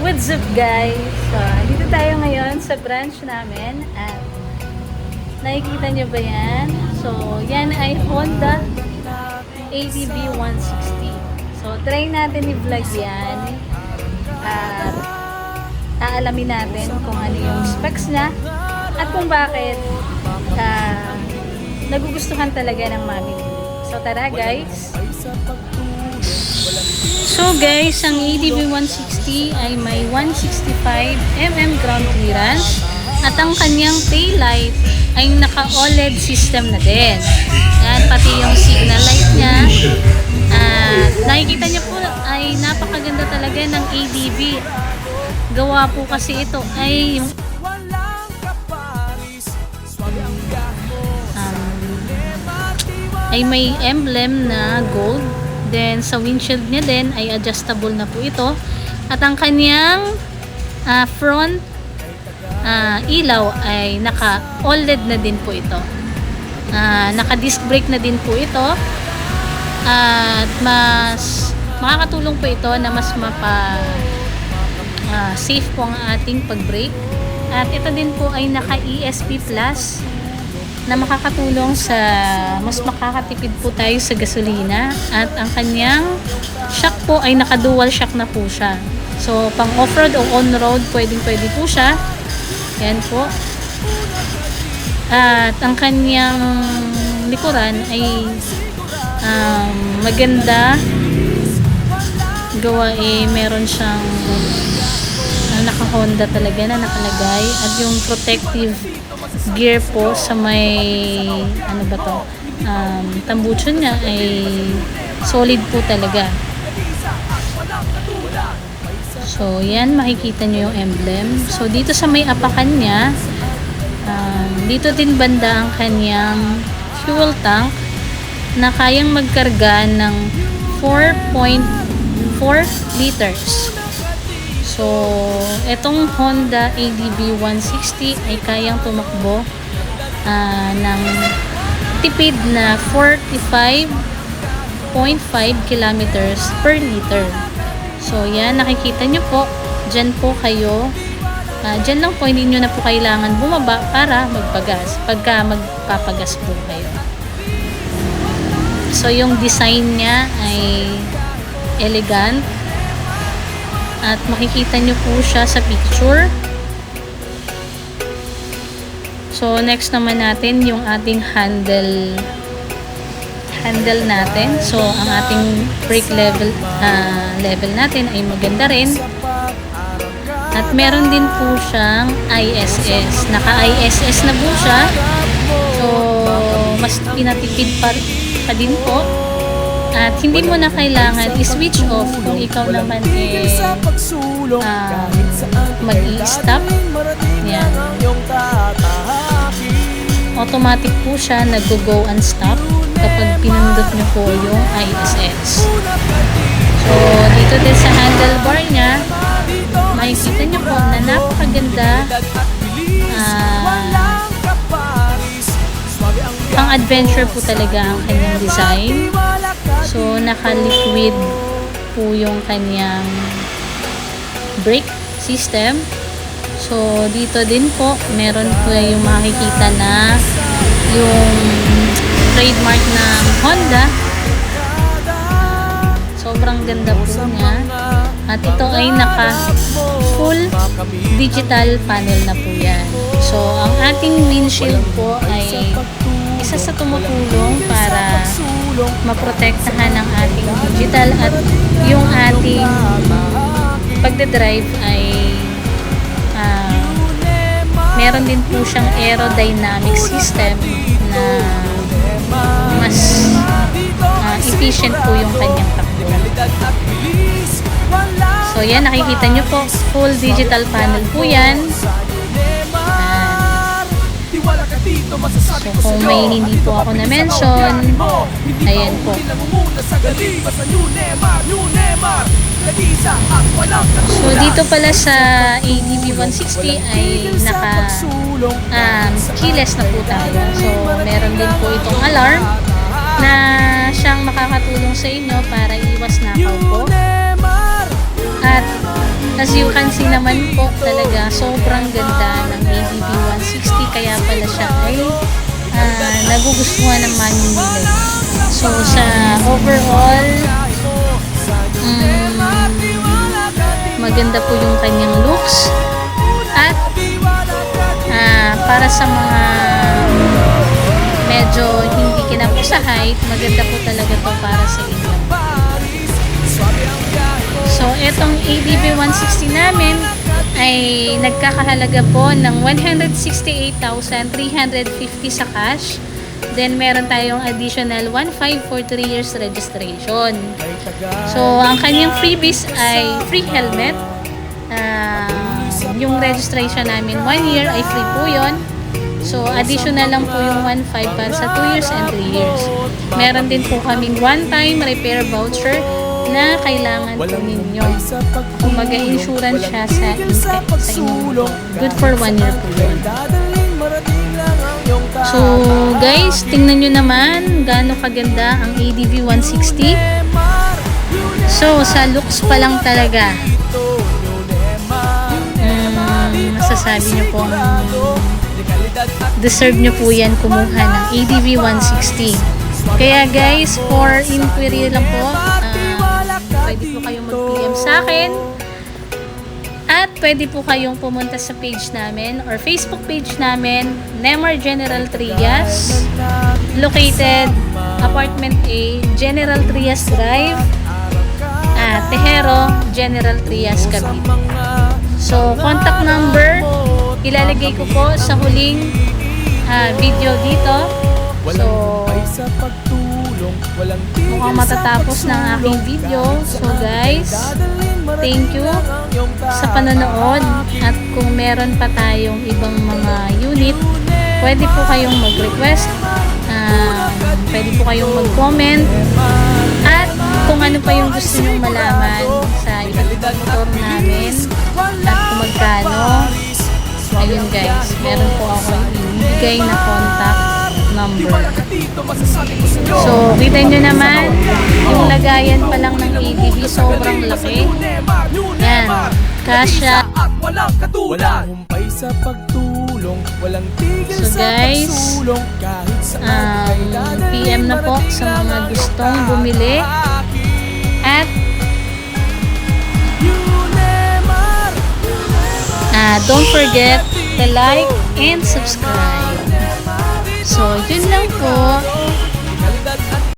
What's up guys? So, dito tayo ngayon sa branch namin at nakikita nyo ba yan? So, yan ay Honda ADV 160. So, try natin i-vlog yan at aalamin natin kung ano yung specs niya at kung bakit nagugustuhan talaga ng mamili. So, tara guys! So guys, ang ADV 160 ay may 165mm ground clearance at ang kanyang taillight ay naka-OLED system na din. Yan, pati yung signal light niya. At nakikita niyo po ay napakaganda talaga ng ADV. Gawa po kasi ito ay may emblem na gold. Then, sa windshield niya din ay adjustable na po ito. At ang kanyang front ilaw ay naka-OLED na din po ito. Naka-disc brake na din po ito. At mas makakatulong po ito na mas safe po ang ating pag-brake. At ito din po ay naka-ESP Plus na makakatulong sa mas makakatipid po tayo sa gasolina. At ang kanyang shock po ay naka-dual shock na po siya. So, pang off-road o on-road, pwedeng-pwede po siya. Yan po. At ang kanyang likuran ay maganda. Gawa meron siyang naka-Honda talaga na nakalagay. At yung protective gear po sa may tambucho niya ay solid po talaga. So yan, makikita nyo yung emblem. So dito sa may apakan niya, dito din banda ang kanyang fuel tank na kayang magkarga ng 4.4 liters. So, itong Honda ADV 160 ay kayang tumakbo ng tipid na 45.5 kilometers per liter. So, yan, nakikita nyo po. Dyan po kayo. Dyan lang po, hindi nyo na po kailangan bumaba para magpagas. Pagka magpapagas po kayo. So, yung design niya ay elegant. At makikita nyo po siya sa picture. So, next naman natin yung ating handle natin. So, ang ating brake level natin ay maganda rin. At meron din po siyang ISS. Naka-ISS na po siya. So, mas pinatipid pa din po. At hindi mo na kailangan i-switch off kung ikaw naman mag-i-stop. Yan. Automatic po siya nag-go and stop kapag pinindot nyo po yung ISS. So, dito din sa handlebar niya, makikita nyo po na napakaganda. Pang-adventure po talaga ang kanyang design. So, naka-liquid po yung kanyang brake system. So, dito din po, meron po yung makikita na yung trademark ng Honda. Sobrang ganda po niya. At ito ay naka-full digital panel na po yan. So, ang ating windshield po ay isa sa tumutulong para maprotektahan ang ating digital at yung ating pagdadrive ay meron din po siyang aerodynamic system na mas efficient po yung kanyang takbo. So yan, nakikita nyo po, full digital panel po yan. So, kung may hindi po ako na-mention, ayan po. So, dito pala sa ADV 160 ay keyless na po tayo. So, meron din po itong alarm na siyang makakatulong sa inyo para iwas nakaw po. At As you can see naman po talaga, sobrang ganda ng ADV 160. Kaya pala siya ay nagugustuhan ng mamimili. So, sa overall, maganda po yung kanyang looks. At para sa mga medyo hindi kinapos sa height, maganda po talaga to para sa inyo. So, etong ADV 160 namin ay nagkakahalaga po ng 168,350 sa cash. Then, meron tayong additional 1,500 for 3 years registration. So, ang kanyang freebies ay free helmet. Yung registration namin 1 year ay free po yun. So, additional lang po yung 1,500 para sa 2 years and 3 years. Meron din po kaming one-time repair voucher na kailangan po ninyo. Kumbaga, insurance siya sa inyo. Good for 1 year po yun. So, guys, tingnan nyo naman gaano kaganda ang ADV 160. So, sa looks pa lang talaga, masasabi nyo po deserve nyo po yan kumuha ng ADV 160. Kaya guys, for inquiry lang po, pwede po kayong mag-PM sa akin at pwede po kayong pumunta sa page namin or Facebook page namin, Nemar General Trias, located Apartment A, General Trias Drive, Tejero, General Trias, Cavite. So, contact number, ilalagay ko po sa huling video dito. So, mukhang matatapos ng aking video. So, guys, thank you sa panonood. At kung meron pa tayong ibang mga unit, pwede po kayong mag-request. Pwede po kayong mag-comment. At kung ano pa yung gusto nyo malaman sa iba't ibang motor namin at kung magkano, ayun guys, meron po ako ibigay na contact number. So, kita nyo naman yung lagayan pa lang ng ADV, sobrang laki. Yan, kasya. So guys, PM na po sa mga gustong bumili. At don't forget to like and subscribe. So, yun lang po.